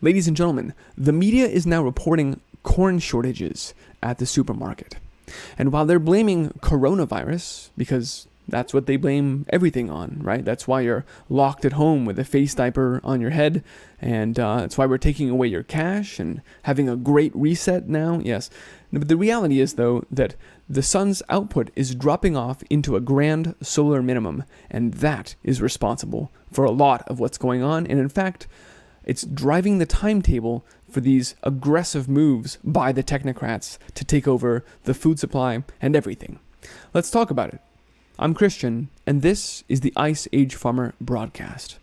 Ladies and gentlemen, the media is now reporting corn shortages at the supermarket. And while they're blaming coronavirus, because that's what they blame everything on, right? That's why you're locked at home with a face diaper on your head, and that's why we're taking away your cash and having a great reset now, yes. But the reality is, though, that the sun's output is dropping off into a grand solar minimum, and that is responsible for a lot of what's going on, and in fact, it's driving the timetable for these aggressive moves by the technocrats to take over the food supply and everything. Let's talk about it. I'm Christian, and this is the Ice Age Farmer broadcast.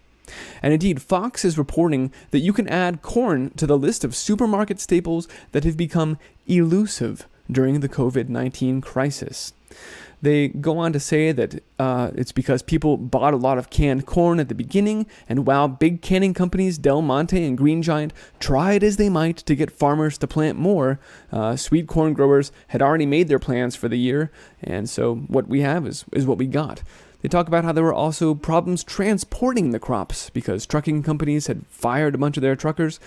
And indeed, Fox is reporting that you can add corn to the list of supermarket staples that have become elusive during the COVID-19 crisis. They go on to say that it's because people bought a lot of canned corn at the beginning, and while big canning companies Del Monte and Green Giant tried as they might to get farmers to plant more, sweet corn growers had already made their plans for the year, and so what we have is what we got. They talk about how there were also problems transporting the crops because trucking companies had fired a bunch of their truckers.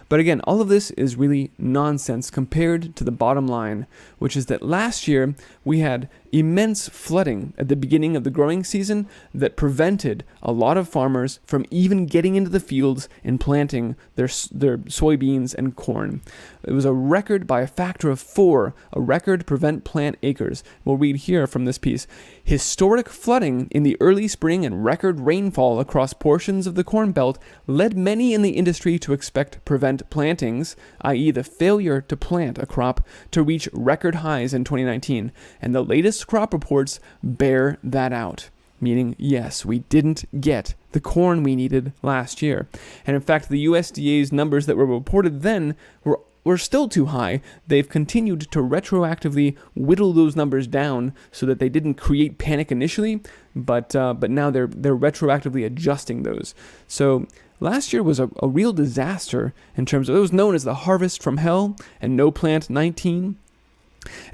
But again, all of this is really nonsense compared to the bottom line, which is that last year we had immense flooding at the beginning of the growing season that prevented a lot of farmers from even getting into the fields and planting their soybeans and corn. It was a record by a factor of 4, a record prevent plant acres. We'll read here from this piece. Historic flooding in the early spring and record rainfall across portions of the Corn Belt led many in the industry to expect prevent plantings, i.e. the failure to plant a crop, to reach record highs in 2019, and the latest crop reports bear that out. Meaning, yes, we didn't get the corn we needed last year. And in fact, the USDA's numbers that were reported then were still too high. They've continued to retroactively whittle those numbers down so that they didn't create panic initially, but now they're retroactively adjusting those. So last year was a real disaster in terms of, it was known as the harvest from hell and no plant 19.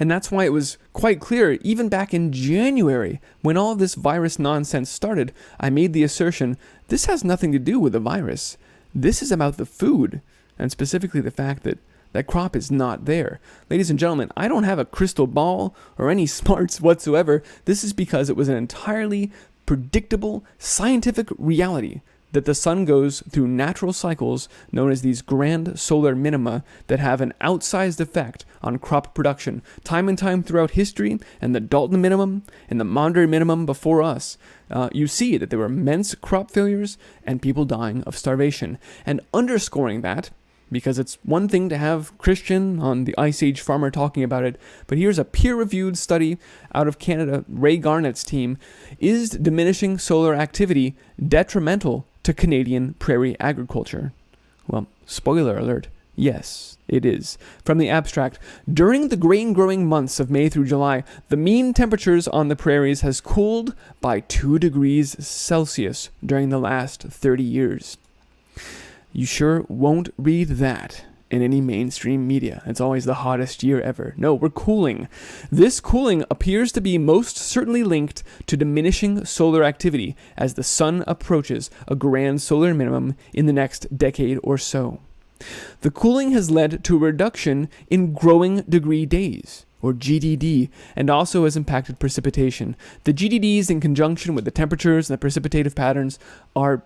And that's why it was quite clear, even back in January, when all of this virus nonsense started, I made the assertion, this has nothing to do with the virus. This is about the food, and specifically the fact that that crop is not there. Ladies and gentlemen, I don't have a crystal ball or any smarts whatsoever. This is because it was an entirely predictable scientific reality that the sun goes through natural cycles known as these grand solar minima that have an outsized effect on crop production. Time and time throughout history, and the Dalton minimum and the Maunder minimum before us, you see that there were immense crop failures and people dying of starvation. And underscoring that, because it's one thing to have Christian on the Ice Age Farmer talking about it, but here's a peer-reviewed study out of Canada, Ray Garnett's team. Is diminishing solar activity detrimental to Canadian prairie agriculture? Well, spoiler alert, yes, it is. From the abstract, during the grain-growing months of May through July, the mean temperatures on the prairies has cooled by 2 degrees Celsius during the last 30 years. You sure won't read that in any mainstream media. It's always the hottest year ever. No, we're cooling. This cooling appears to be most certainly linked to diminishing solar activity as the sun approaches a grand solar minimum in the next decade or so. The cooling has led to a reduction in growing degree days, or GDD, and also has impacted precipitation. The GDDs, in conjunction with the temperatures and the precipitative patterns, are,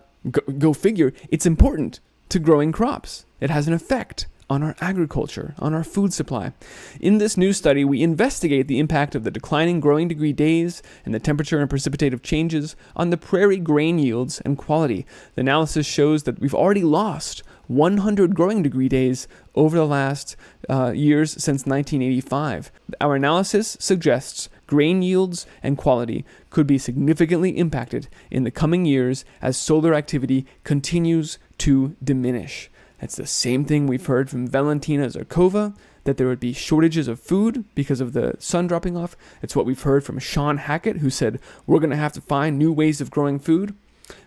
go figure, it's important to growing crops. It has an effect on our agriculture, on our food supply. In this new study, we investigate the impact of the declining growing degree days and the temperature and precipitative changes on the prairie grain yields and quality. The analysis shows that we've already lost 100 growing degree days over the last years since 1985. Our analysis suggests grain yields and quality could be significantly impacted in the coming years as solar activity continues to diminish. That's the same thing we've heard from Valentina Zarkova, that there would be shortages of food because of the sun dropping off. It's what we've heard from Sean Hackett, who said we're going to have to find new ways of growing food.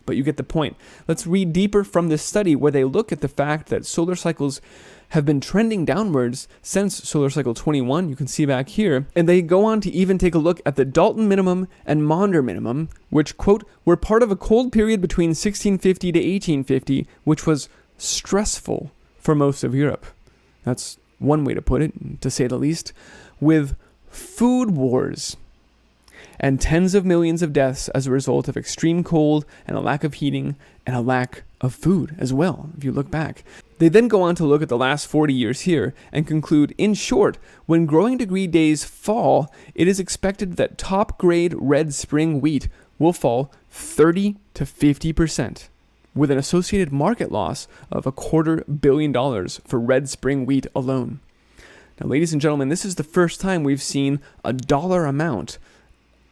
But you get the point. Let's read deeper from this study where they look at the fact that solar cycles have been trending downwards since solar cycle 21, you can see back here, and they go on to even take a look at the Dalton minimum and Maunder minimum, which, quote, were part of a cold period between 1650 to 1850, which was stressful for most of Europe. That's one way to put it, to say the least, with food wars and tens of millions of deaths as a result of extreme cold and a lack of heating and a lack of food as well, if you look back. They then go on to look at the last 40 years here and conclude, in short, when growing degree days fall, it is expected that top grade red spring wheat will fall 30 to 50%, with an associated market loss of $250 million for red spring wheat alone. Now, ladies and gentlemen, this is the first time we've seen a dollar amount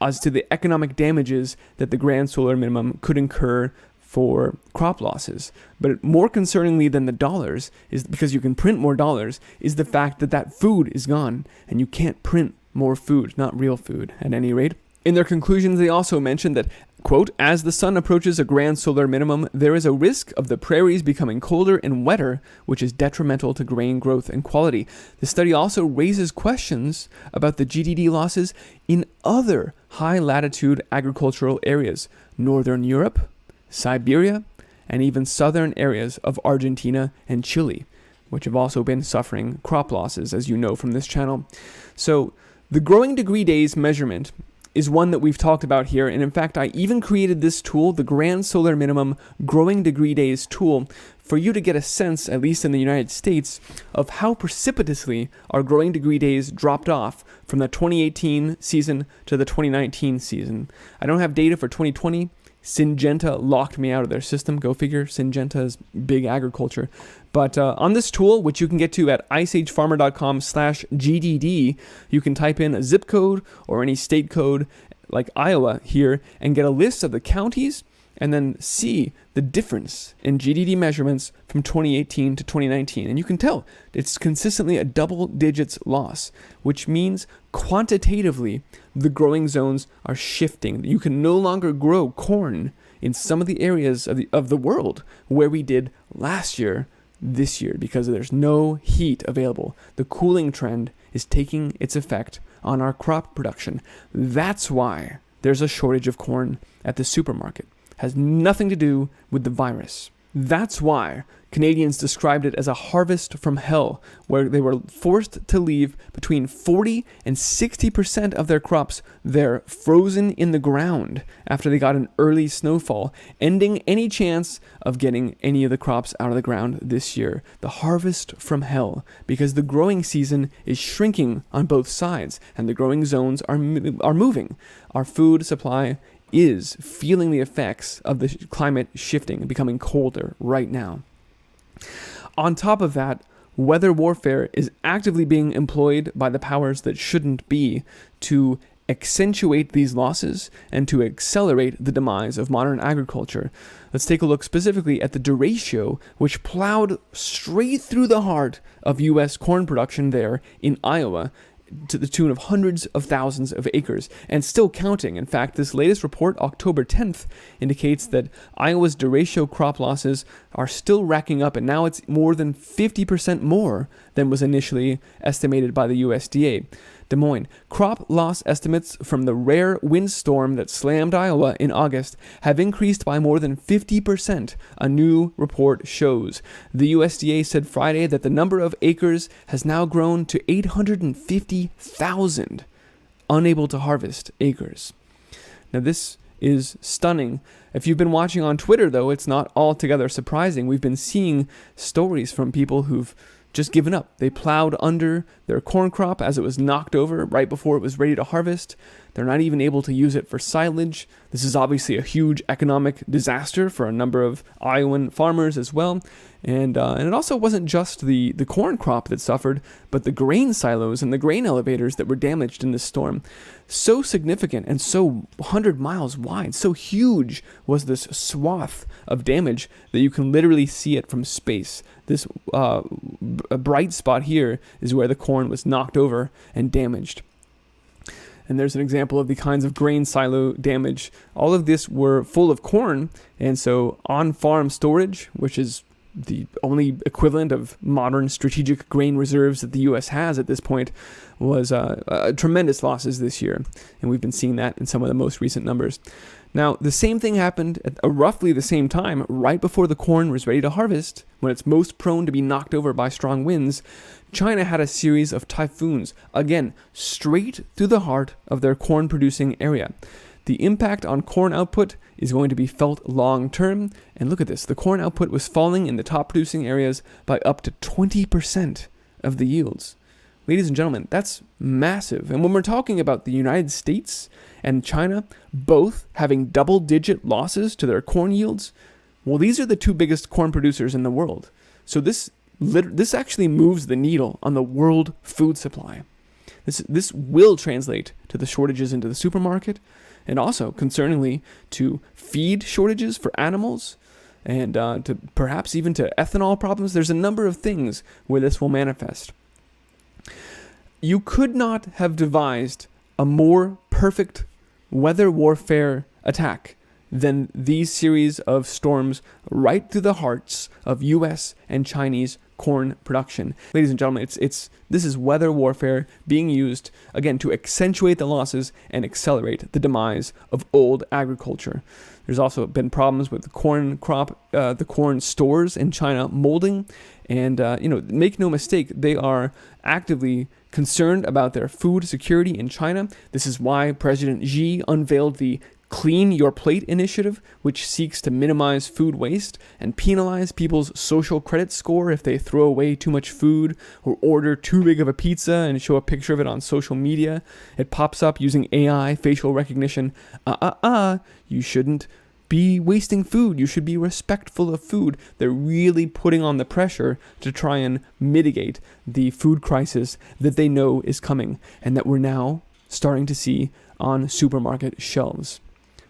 as to the economic damages that the grand solar minimum could incur for crop losses. But more concerningly than the dollars, is because you can print more dollars, is the fact that that food is gone and you can't print more food, not real food at any rate. In their conclusions, they also mentioned that, quote, as the sun approaches a grand solar minimum, there is a risk of the prairies becoming colder and wetter, which is detrimental to grain growth and quality. The study also raises questions about the GDD losses in other high-latitude agricultural areas, Northern Europe, Siberia, and even southern areas of Argentina and Chile, which have also been suffering crop losses, as you know from this channel. So the growing degree days measurement is one that we've talked about here, and in fact, I even created this tool, the Grand Solar Minimum Growing Degree Days tool, for you to get a sense, at least in the United States, of how precipitously our growing degree days dropped off from the 2018 season to the 2019 season. I don't have data for 2020. Syngenta locked me out of their system. Go figure, Syngenta is big agriculture. But on this tool, which you can get to at iceagefarmer.com/GDD, you can type in a zip code or any state code like Iowa here and get a list of the counties and then see the difference in GDD measurements from 2018 to 2019. And you can tell it's consistently a double digits loss, which means quantitatively the growing zones are shifting. You can no longer grow corn in some of the areas of the world where we did last year, this year, because there's no heat available. The cooling trend is taking its effect on our crop production. That's why there's a shortage of corn at the supermarket. Has nothing to do with the virus. That's why Canadians described it as a harvest from hell, where they were forced to leave between 40 and 60% of their crops there frozen in the ground after they got an early snowfall, ending any chance of getting any of the crops out of the ground this year. The harvest from hell, because the growing season is shrinking on both sides and the growing zones are moving. Our food supply is feeling the effects of the climate shifting and becoming colder right now. On top of that, weather warfare is actively being employed by the powers that shouldn't be to accentuate these losses and to accelerate the demise of modern agriculture. Let's take a look specifically at the derecho, which plowed straight through the heart of U.S. corn production there in Iowa, to the tune of hundreds of thousands of acres, and still counting. In fact, this latest report, October 10th, indicates that Iowa's derecho crop losses are still racking up, and now it's more than 50% more than was initially estimated by the USDA. Des Moines. Crop loss estimates from the rare windstorm that slammed Iowa in August have increased by more than 50%, a new report shows. The USDA said Friday that the number of acres has now grown to 850,000 unable to harvest acres. Now this is stunning. If you've been watching on Twitter, though, it's not altogether surprising. We've been seeing stories from people who've just given up. They plowed under their corn crop as it was knocked over right before it was ready to harvest. They're not even able to use it for silage. This is obviously a huge economic disaster for a number of Iowan farmers as well. And it also wasn't just the corn crop that suffered, but the grain silos and the grain elevators that were damaged in this storm. So significant and so 100 miles wide, so huge was this swath of damage that you can literally see it from space. This a bright spot here is where the corn was knocked over and damaged. And there's an example of the kinds of grain silo damage. All of this were full of corn, and so on-farm storage, which is the only equivalent of modern strategic grain reserves that the U.S. has at this point, was tremendous losses this year. And we've been seeing that in some of the most recent numbers. Now, the same thing happened at roughly the same time, right before the corn was ready to harvest, when it's most prone to be knocked over by strong winds. China had a series of typhoons, again, straight through the heart of their corn-producing area. The impact on corn output is going to be felt long term. And look at this. The corn output was falling in the top producing areas by up to 20% of the yields. Ladies and gentlemen, that's massive. And when we're talking about the United States and China both having double-digit losses to their corn yields, well, these are the two biggest corn producers in the world. So this actually moves the needle on the world food supply. This will translate to the shortages into the supermarket, and also, concerningly, to feed shortages for animals, and to perhaps even to ethanol problems. There's a number of things where this will manifest. You could not have devised a more perfect weather warfare attack than these series of storms right through the hearts of U.S. and Chinese corn production. Ladies and gentlemen, this is weather warfare being used, again, to accentuate the losses and accelerate the demise of old agriculture. There's also been problems with the corn crop, the corn stores in China molding, and make no mistake, they are actively concerned about their food security in China. This is why President Xi unveiled the Clean Your Plate initiative, which seeks to minimize food waste and penalize people's social credit score if they throw away too much food or order too big of a pizza and show a picture of it on social media. It pops up using AI facial recognition. You shouldn't be wasting food. You should be respectful of food. They're really putting on the pressure to try and mitigate the food crisis that they know is coming and that we're now starting to see on supermarket shelves.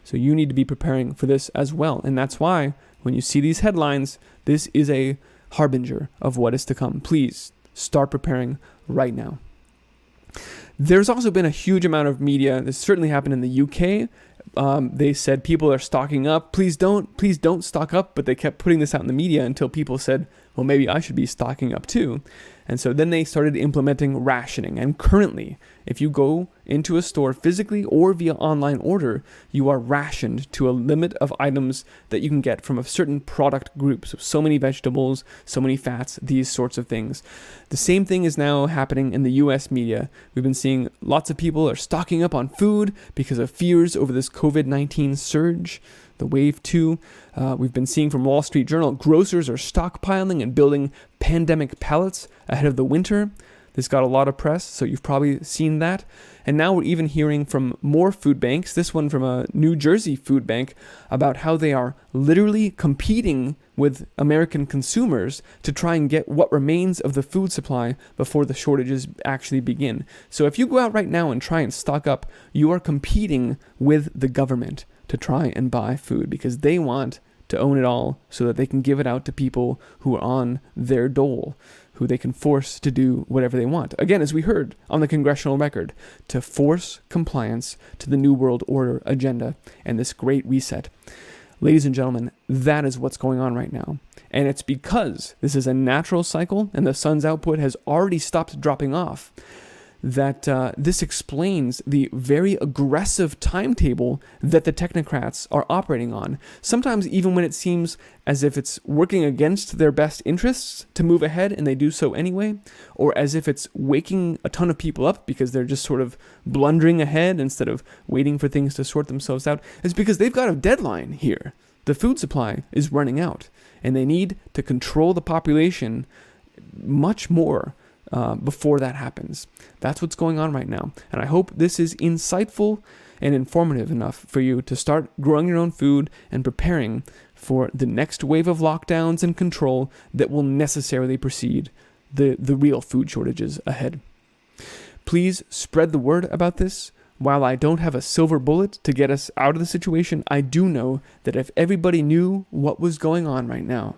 So you need to be preparing for this as well. And that's why when you see these headlines, this is a harbinger of what is to come. Please start preparing right now. There's also been a huge amount of media. This certainly happened in the UK. They said people are stocking up. Please don't stock up. But they kept putting this out in the media until people said, well, maybe I should be stocking up too. And so then they started implementing rationing. And currently, if you go into a store physically or via online order, you are rationed to a limit of items that you can get from a certain product group. So many vegetables, so many fats, these sorts of things. The same thing is now happening in the US media. We've been seeing lots of people are stocking up on food because of fears over this COVID-19 surge, the wave 2. We've been seeing from Wall Street Journal, grocers are stockpiling and building pandemic pallets ahead of the winter. This got a lot of press, so you've probably seen that. And now we're even hearing from more food banks, this one from a New Jersey food bank, about how they are literally competing with American consumers to try and get what remains of the food supply before the shortages actually begin. So if you go out right now and try and stock up, you are competing with the government to try and buy food because they want to own it all so that they can give it out to people who are on their dole, who they can force to do whatever they want. Again, as we heard on the congressional record, to force compliance to the New World Order agenda and this great reset. Ladies and gentlemen, that is what's going on right now. And it's because this is a natural cycle and the sun's output has already stopped dropping off that this explains the very aggressive timetable that the technocrats are operating on. Sometimes even when it seems as if it's working against their best interests to move ahead, and they do so anyway, or as if it's waking a ton of people up because they're just sort of blundering ahead instead of waiting for things to sort themselves out, it's because they've got a deadline here. The food supply is running out, and they need to control the population much more before that happens. That's what's going on right now. And I hope this is insightful and informative enough for you to start growing your own food and preparing for the next wave of lockdowns and control that will necessarily precede the real food shortages ahead. Please spread the word about this. While I don't have a silver bullet to get us out of the situation, I do know that if everybody knew what was going on right now,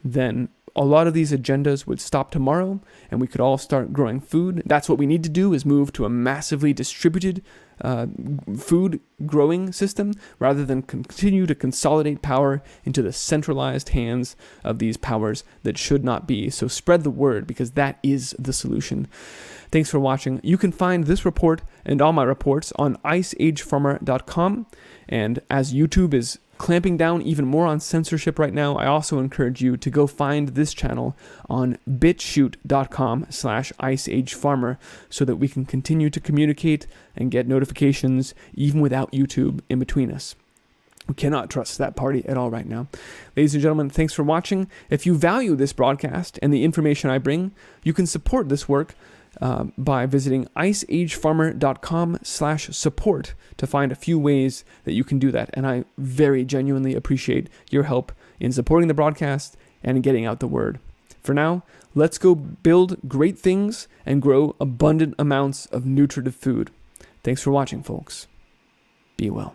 then a lot of these agendas would stop tomorrow and we could all start growing food. That's what we need to do, is move to a massively distributed food growing system rather than continue to consolidate power into the centralized hands of these powers that should not be. So spread the word, because that is the solution. Thanks for watching. You can find this report and all my reports on iceagefarmer.com. And as YouTube is clamping down even more on censorship right now, I also encourage you to go find this channel on bitchute.com/iceagefarmer so that we can continue to communicate and get notifications even without YouTube in between us. We cannot trust that party at all right now. Ladies and gentlemen, thanks for watching. If you value this broadcast and the information I bring, you can support this work by visiting iceagefarmer.com/support to find a few ways that you can do that. And I very genuinely appreciate your help in supporting the broadcast and getting out the word. For now, let's go build great things and grow abundant amounts of nutritive food. Thanks for watching, folks. Be well.